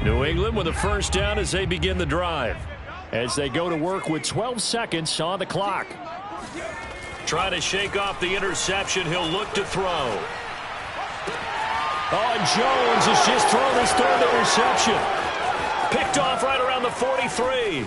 New England with a first down as they begin the drive. As they go to work with 12 seconds on the clock. Trying to shake off the interception. He'll look to throw. Oh, and Jones has just thrown his third interception. Picked off right around the 43.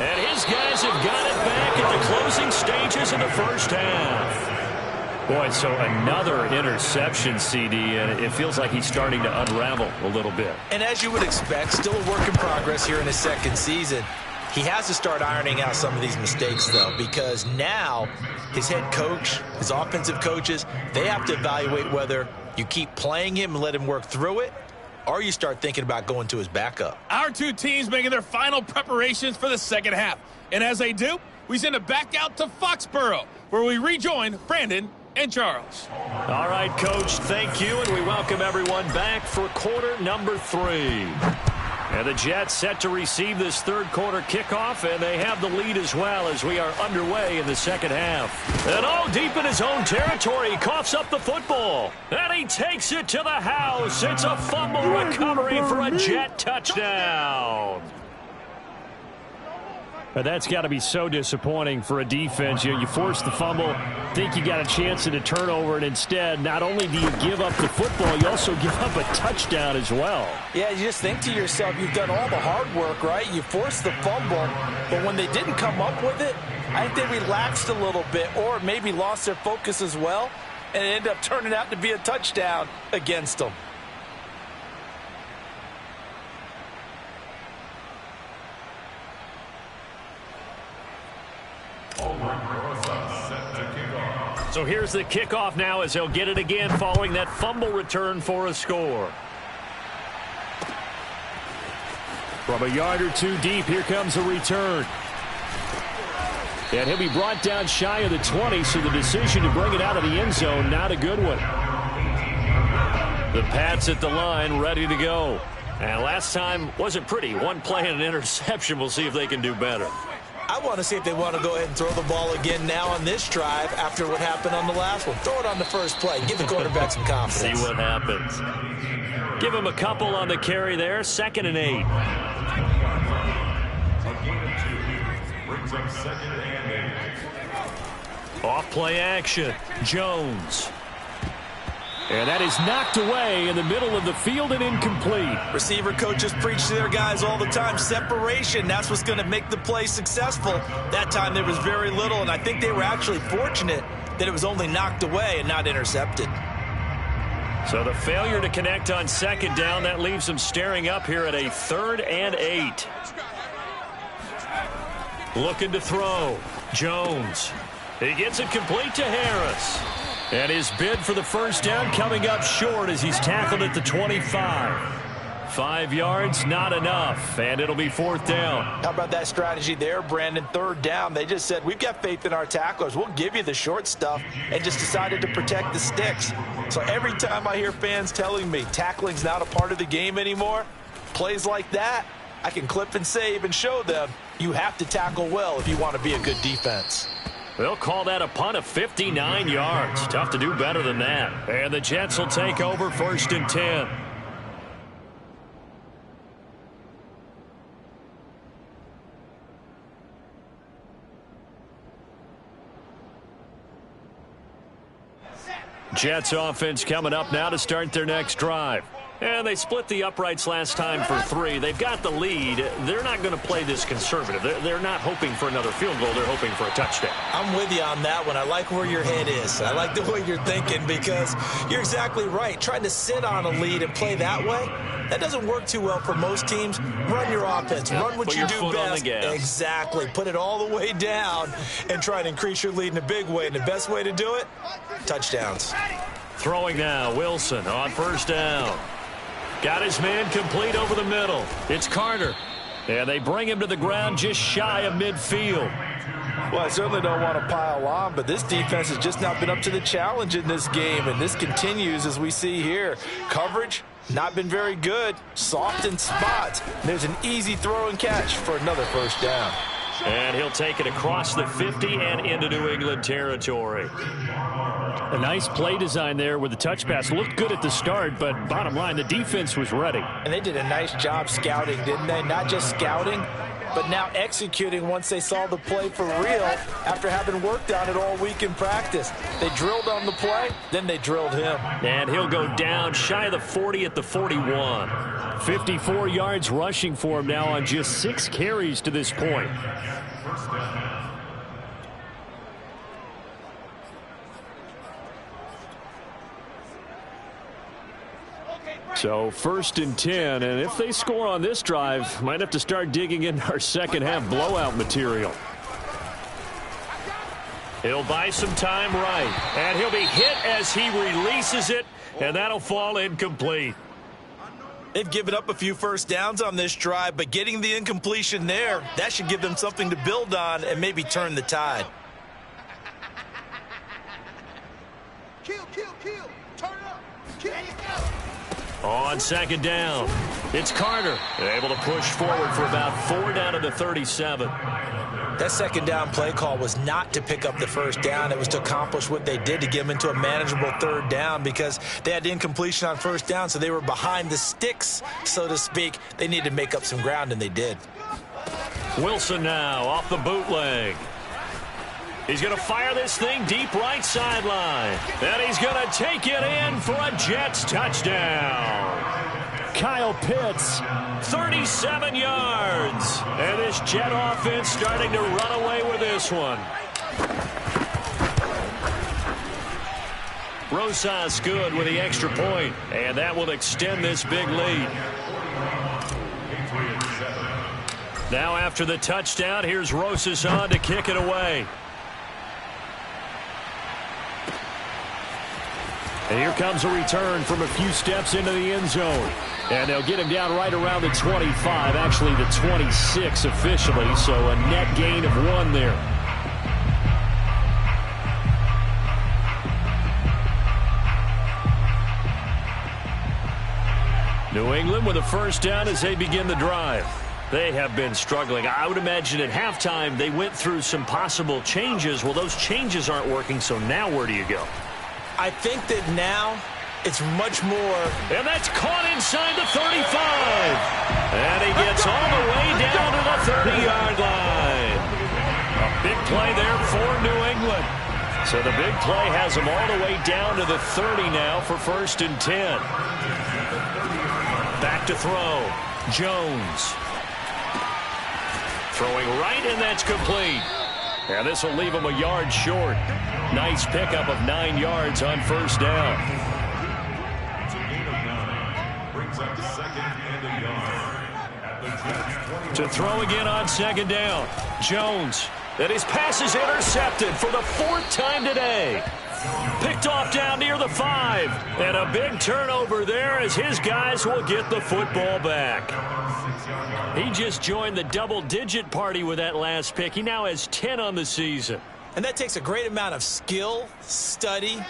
And his guys have got it back at the closing stages of the first half. Boy, so another interception, CD, and it feels like he's starting to unravel a little bit. And as you would expect, still a work in progress here in his second season. He has to start ironing out some of these mistakes, though, because now his head coach, his offensive coaches, they have to evaluate whether you keep playing him and let him work through it, or you start thinking about going to his backup. Our two teams making their final preparations for the second half. And as they do, we send it back out to Foxborough, where we rejoin Brandon and Charles. All right, Coach, thank you, and we welcome everyone back for quarter number 3. And the Jets set to receive this third quarter kickoff, and they have the lead as well as we are underway in the second half. And deep in his own territory, he coughs up the football. And he takes it to the house. It's a fumble recovery for a Jet touchdown. But that's got to be so disappointing for a defense. You force the fumble, think you got a chance at a turnover, and instead, not only do you give up the football, you also give up a touchdown as well. Yeah, you just think to yourself, you've done all the hard work, right? You forced the fumble, but when they didn't come up with it, I think they relaxed a little bit or maybe lost their focus as well, and it ended up turning out to be a touchdown against them. So here's the kickoff now as he'll get it again following that fumble return for a score. From a yard or two deep, here comes a return. And he'll be brought down shy of the 20, so the decision to bring it out of the end zone, not a good one. The Pats at the line, ready to go. And last time wasn't pretty. One play and an interception. We'll see if they can do better. I want to see if they want to go ahead and throw the ball again now on this drive after what happened on the last one. Throw it on the first play. Give the quarterback some confidence. See what happens. Give him a couple on the carry there. 2nd and 8. Off play action. Jones. And that is knocked away in the middle of the field and incomplete. Receiver coaches preach to their guys all the time. Separation, that's what's going to make the play successful. That time there was very little, and I think they were actually fortunate that it was only knocked away and not intercepted. So the failure to connect on 2nd down, that leaves them staring up here at a 3rd and 8. Looking to throw. Jones. He gets it complete to Harris. And his bid for the first down coming up short as he's tackled at the 25. 5 yards, not enough, and it'll be 4th down. How about that strategy there, Brandon? 3rd down, they just said, we've got faith in our tacklers. We'll give you the short stuff, and just decided to protect the sticks. So every time I hear fans telling me tackling's not a part of the game anymore, plays like that, I can clip and save and show them you have to tackle well if you want to be a good defense. They'll call that a punt of 59 yards. Tough to do better than that. And the Jets will take over 1st and 10. Jets offense coming up now to start their next drive. And they split the uprights last time for 3. They've got the lead. They're not going to play this conservative. They're not hoping for another field goal. They're hoping for a touchdown. I'm with you on that one. I like where your head is. I like the way you're thinking because you're exactly right. Trying to sit on a lead and play that way, that doesn't work too well for most teams. Run your offense. Run what you do best. Exactly. Put it all the way down and try to increase your lead in a big way. And the best way to do it, touchdowns. Throwing now, Wilson on 1st down. Got his man complete over the middle. It's Carter. And they bring him to the ground just shy of midfield. Well, I certainly don't want to pile on, but this defense has just not been up to the challenge in this game, and this continues as we see here. Coverage, not been very good. Soft in spots. There's an easy throw and catch for another 1st down. And he'll take it across the 50 and into New England territory. A nice play design there with the touch pass. Looked good at the start, but bottom line, the defense was ready. And they did a nice job scouting, didn't they? Not just scouting, but now executing once they saw the play for real after having worked on it all week in practice. They drilled on the play, then they drilled him. And he'll go down shy of the 40 at the 41. 54 yards rushing for him now on just 6 carries to this point. So 1st and 10, and if they score on this drive, might have to start digging in our second half blowout material. He'll buy some time right, and he'll be hit as he releases it, and that'll fall incomplete. They've given up a few first downs on this drive, but getting the incompletion there, that should give them something to build on and maybe turn the tide. Kill. Turn up. Kill. On 2nd down, it's Carter. Able to push forward for about 4 down to the 37. That 2nd down play call was not to pick up the 1st down. It was to accomplish what they did to get them into a manageable 3rd down because they had incompletion on 1st down, so they were behind the sticks, so to speak. They needed to make up some ground, and they did. Wilson now off the bootleg. He's going to fire this thing deep right sideline. And he's going to take it in for a Jets touchdown. Kyle Pitts, 37 yards. And this Jet offense starting to run away with this one. Rosas good with the extra point, and that will extend this big lead. Now after the touchdown, here's Rosas on to kick it away. And here comes a return from a few steps into the end zone. And they'll get him down right around the 25, actually the 26 officially, so a net gain of 1 there. New England with a 1st down as they begin the drive. They have been struggling. I would imagine at halftime they went through some possible changes. Well, those changes aren't working, so now where do you go? I think that now it's much more. And that's caught inside the 35. And he gets all the way down to the 30-yard line. A big play there for New England. So the big play has them all the way down to the 30 now for 1st and 10. Back to throw. Jones. Throwing right, and that's complete. And this will leave him a yard short. Nice pickup of 9 yards on 1st down. To throw again on 2nd down. Jones. And his pass is intercepted for the 4th time today. Picked off down near the 5. And a big turnover there as his guys will get the football back. He just joined the double-digit party with that last pick. He now has 10 on the season. And that takes a great amount of skill, study,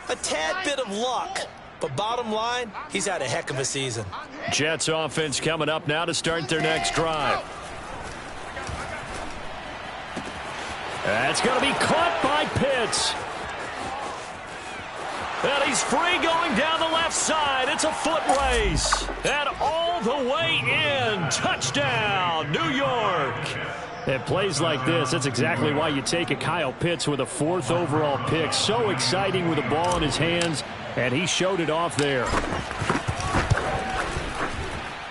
a tad bit of luck. But bottom line, he's had a heck of a season. Jets offense coming up now to start their next drive. That's going to be caught by Pitts. And he's free going down the left side. It's a foot race. And all the way in. Touchdown, New York. At plays like this, that's exactly why you take a Kyle Pitts with a 4th overall pick. So exciting with the ball in his hands, and he showed it off there.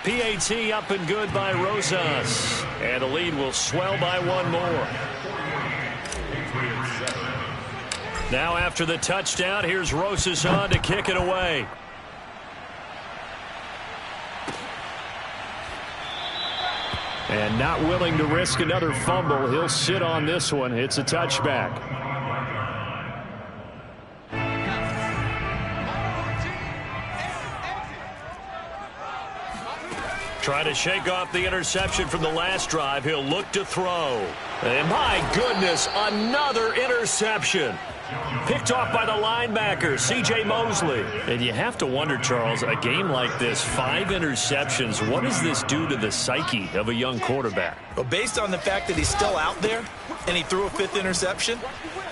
PAT up and good by Rosas. And the lead will swell by 1 more. Now after the touchdown, here's Rosas on to kick it away. And not willing to risk another fumble. He'll sit on this one. It's a touchback. Try to shake off the interception from the last drive. He'll look to throw. And my goodness, another interception. Picked off by the linebacker, C.J. Mosley. And you have to wonder, Charles, a game like this, 5 interceptions, what does this do to the psyche of a young quarterback? But based on the fact that he's still out there and he threw a 5th interception,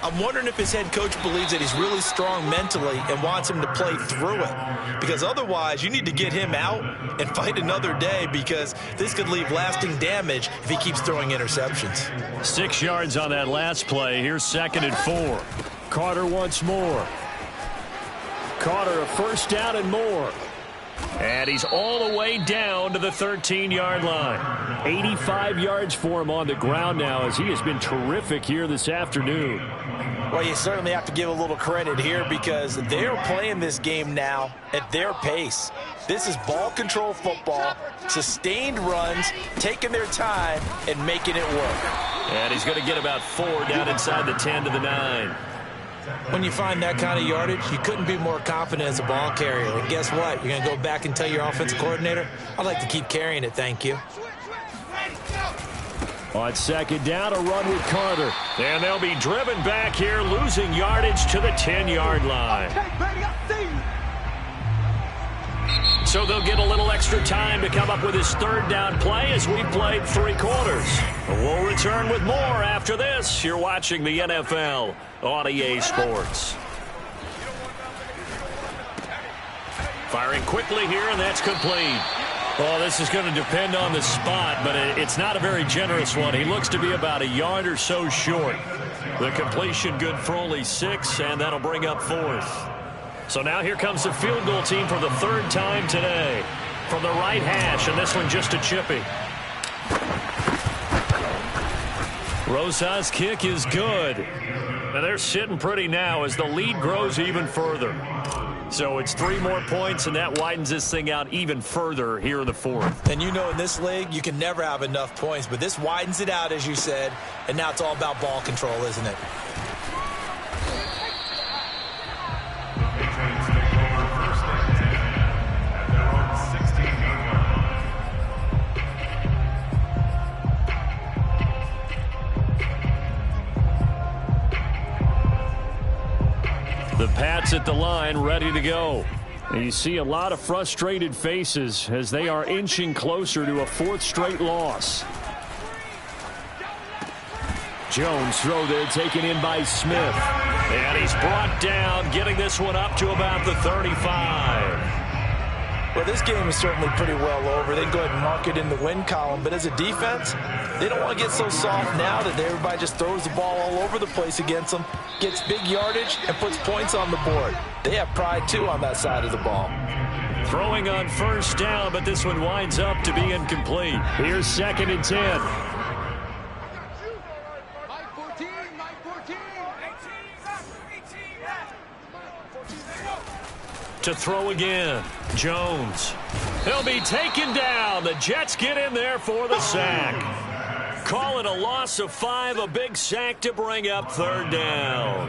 I'm wondering if his head coach believes that he's really strong mentally and wants him to play through it. Because otherwise, you need to get him out and fight another day, because this could leave lasting damage if he keeps throwing interceptions. 6 yards on that last play. Here's 2nd and 4. Carter once more. Carter, a first down and more. And he's all the way down to the 13-yard line. 85 yards for him on the ground now, as he has been terrific here this afternoon. Well, you certainly have to give a little credit here, because they're playing this game now at their pace. This is ball control football, sustained runs, taking their time and making it work. And he's going to get about 4 down inside the 10 to the 9. When you find that kind of yardage, you couldn't be more confident as a ball carrier. And guess what? You're going to go back and tell your offensive coordinator, I'd like to keep carrying it, thank you. On 2nd down, a run with Carter. And they'll be driven back here, losing yardage to the 10-yard line. So they'll get a little extra time to come up with his 3rd down play as we played 3 quarters. We'll return with more after this. You're watching the NFL on EA Sports. Firing quickly here, and that's complete. Well, this is going to depend on the spot, but it's not a very generous one. He looks to be about a yard or so short. The completion good for only 6, and that'll bring up 4th. So now here comes the field goal team for the 3rd time today. From the right hash, and this one just a chippy. Rosas' kick is good. And they're sitting pretty now as the lead grows even further. So it's 3 more points, and that widens this thing out even further here in the 4th. And you know, in this league, you can never have enough points, but this widens it out, as you said, and now it's all about ball control, isn't it? The Pats at the line, ready to go. And you see a lot of frustrated faces as they are inching closer to a 4th straight loss. Jones throw there, taken in by Smith. And he's brought down, getting this one up to about the 35. Well, this game is certainly pretty well over. They can go ahead and mark it in the win column. But as a defense, they don't want to get so soft now that everybody just throws the ball all over the place against them, gets big yardage, and puts points on the board. They have pride, too, on that side of the ball. Throwing on 1st down, but this one winds up to be incomplete. Here's 2nd and 10. To throw again, Jones. He'll be taken down. The Jets get in there for the sack. Call it a loss of 5, a big sack to bring up 3rd down.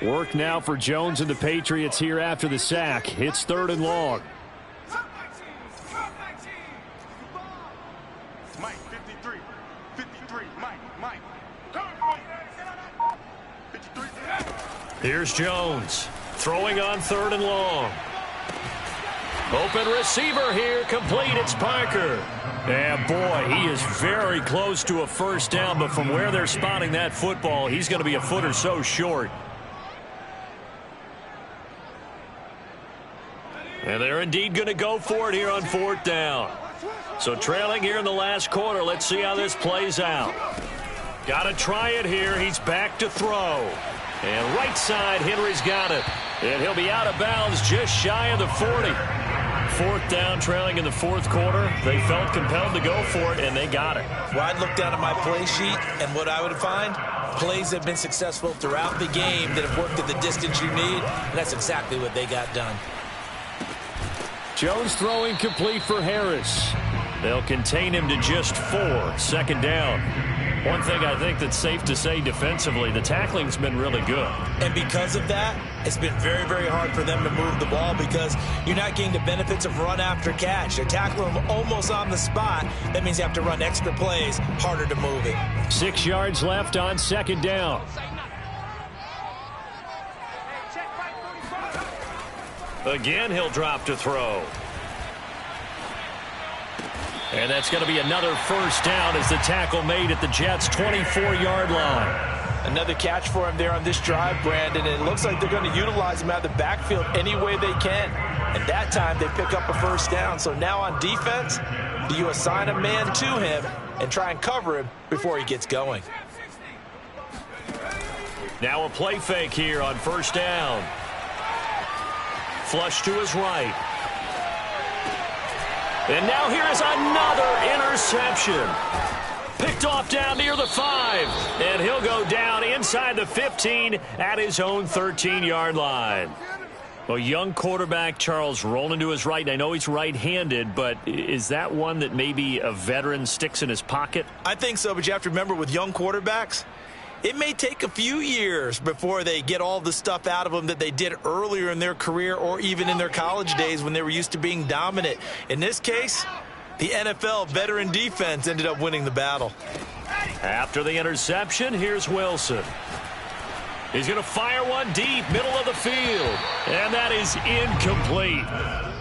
Work now for Jones and the Patriots here after the sack. It's 3rd and long. Mike, 53, Mike. Here's Jones throwing on 3rd and long. Open receiver here, complete. It's Parker. And boy, he is very close to a 1st down, but from where they're spotting that football, he's going to be a foot or so short. And they're indeed going to go for it here on 4th down. So trailing here in the last quarter, let's see how this plays out. Got to try it here. He's back to throw. And right side, Henry's got it. And he'll be out of bounds just shy of the 40. 4th down, trailing in the 4th quarter. They felt compelled to go for it, and they got it. Well, I'd look down at my play sheet, and what I would find, plays that have been successful throughout the game that have worked at the distance you need, and that's exactly what they got done. Jones throwing complete for Harris. They'll contain him to just 4. 2nd down. One thing I think that's safe to say defensively, the tackling's been really good. And because of that, it's been very, very hard for them to move the ball because you're not getting the benefits of run after catch. They're tackling them almost on the spot. That means you have to run extra plays, harder to move it. 6 yards left on 2nd down. Again, he'll drop to throw. And that's going to be another first down as the tackle made at the Jets' 24-yard line. Another catch for him there on this drive, Brandon. And it looks like they're going to utilize him out of the backfield any way they can. And that time they pick up a first down. So now on defense, do you assign a man to him and try and cover him before he gets going? Now a play fake here on first down. Flush to his right. And now here is another interception. Picked off down near the 5. And he'll go down inside the 15 at his own 13-yard line. Well, young quarterback Charles rolling to his right. And I know he's right-handed, but is that one that maybe a veteran sticks in his pocket? I think so, but you have to remember with young quarterbacks, it may take a few years before they get all the stuff out of them that they did earlier in their career or even in their college days when they were used to being dominant. In this case, the NFL veteran defense ended up winning the battle. After the interception, here's Wilson. He's going to fire one deep, middle of the field. And that is incomplete.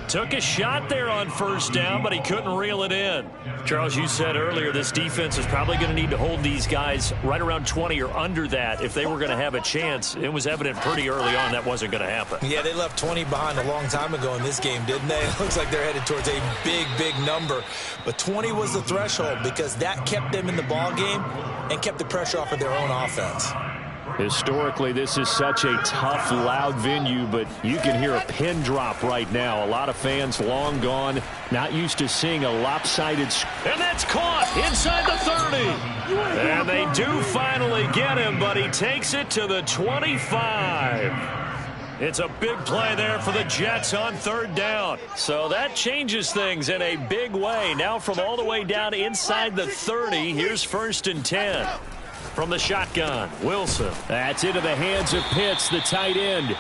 Took a shot there on first down, but he couldn't reel it in. Charles, you said earlier this defense is probably going to need to hold these guys right around 20 or under that if they were going to have a chance. It was evident pretty early on that wasn't going to happen. Yeah, they left 20 behind a long time ago in this game, didn't they? It looks like they're headed towards a big, big number. But 20 was the threshold because that kept them in the ball game and kept the pressure off of their own offense. Historically, this is such a tough, loud venue, but you can hear a pin drop right now. A lot of fans long gone, not used to seeing a lopsided. And that's caught inside the 30. And they do finally get him, but he takes it to the 25. It's a big play there for the Jets on third down. So that changes things in a big way. Now from all the way down inside the 30, here's first and 10. From the shotgun, Wilson. That's into the hands of Pitts, the tight end.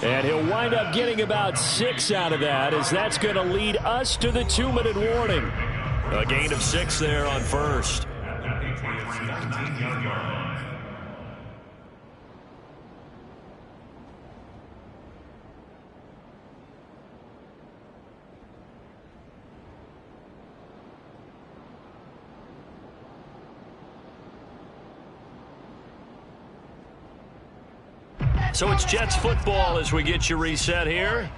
And he'll wind up getting about 6 out of that, as that's going to lead us to the 2-minute warning. A gain of 6 there on first. So it's Jets football as we get you reset here.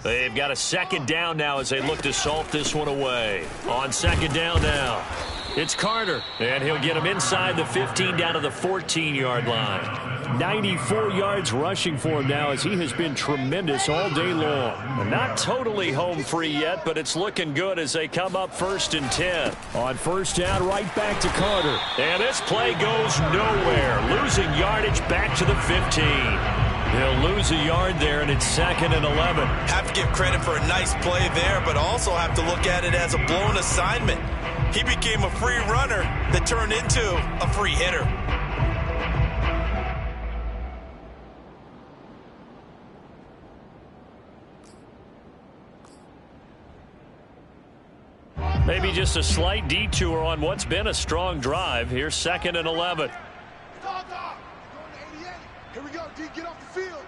They've got a second down now as they look to salt this one away. On second down now, it's Carter. And he'll get him inside the 15 down to the 14-yard line. 94 yards rushing for him now as he has been tremendous all day long. Not totally home free yet, but it's looking good as they come up first and 10. On first down, right back to Carter. And this play goes nowhere. Losing yardage back to the 15. He'll lose a yard there, and it's second and 11. Have to give credit for a nice play there, but also have to look at it as a blown assignment. He became a free runner that turned into a free hitter. Maybe just a slight detour on what's been a strong drive. Here's second and 11. Here we go, D, get off the field.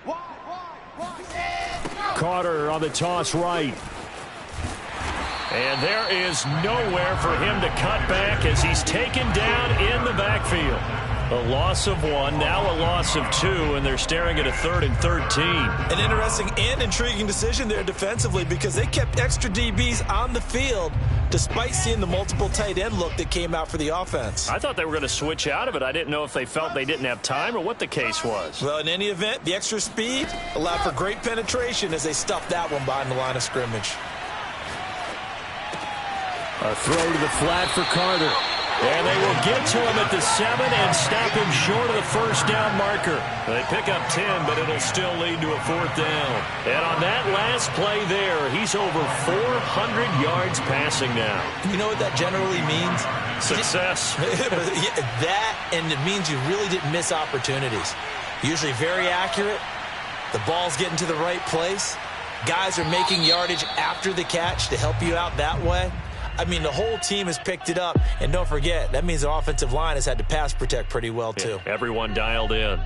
Wide. Carter on the toss right. And there is nowhere for him to cut back as he's taken down in the backfield. A loss of 1, now a loss of 2, and they're staring at a 3rd and 13. An interesting and intriguing decision there defensively because they kept extra DBs on the field despite seeing the multiple tight end look that came out for the offense. I thought they were going to switch out of it. I didn't know if they felt they didn't have time or what the case was. Well, in any event, the extra speed allowed for great penetration as they stuffed that one behind the line of scrimmage. A throw to the flat for Carter. And they will get to him at the 7 and stop him short of the first down marker. They pick up 10, but it'll still lead to a 4th down. And on that last play there, he's over 400 yards passing now. You know what that generally means? Success. That, and it means you really didn't miss opportunities. Usually very accurate. The ball's getting to the right place. Guys are making yardage after the catch to help you out that way. I mean, the whole team has picked it up. And don't forget, that means the offensive line has had to pass protect pretty well, too. Yeah, everyone dialed in.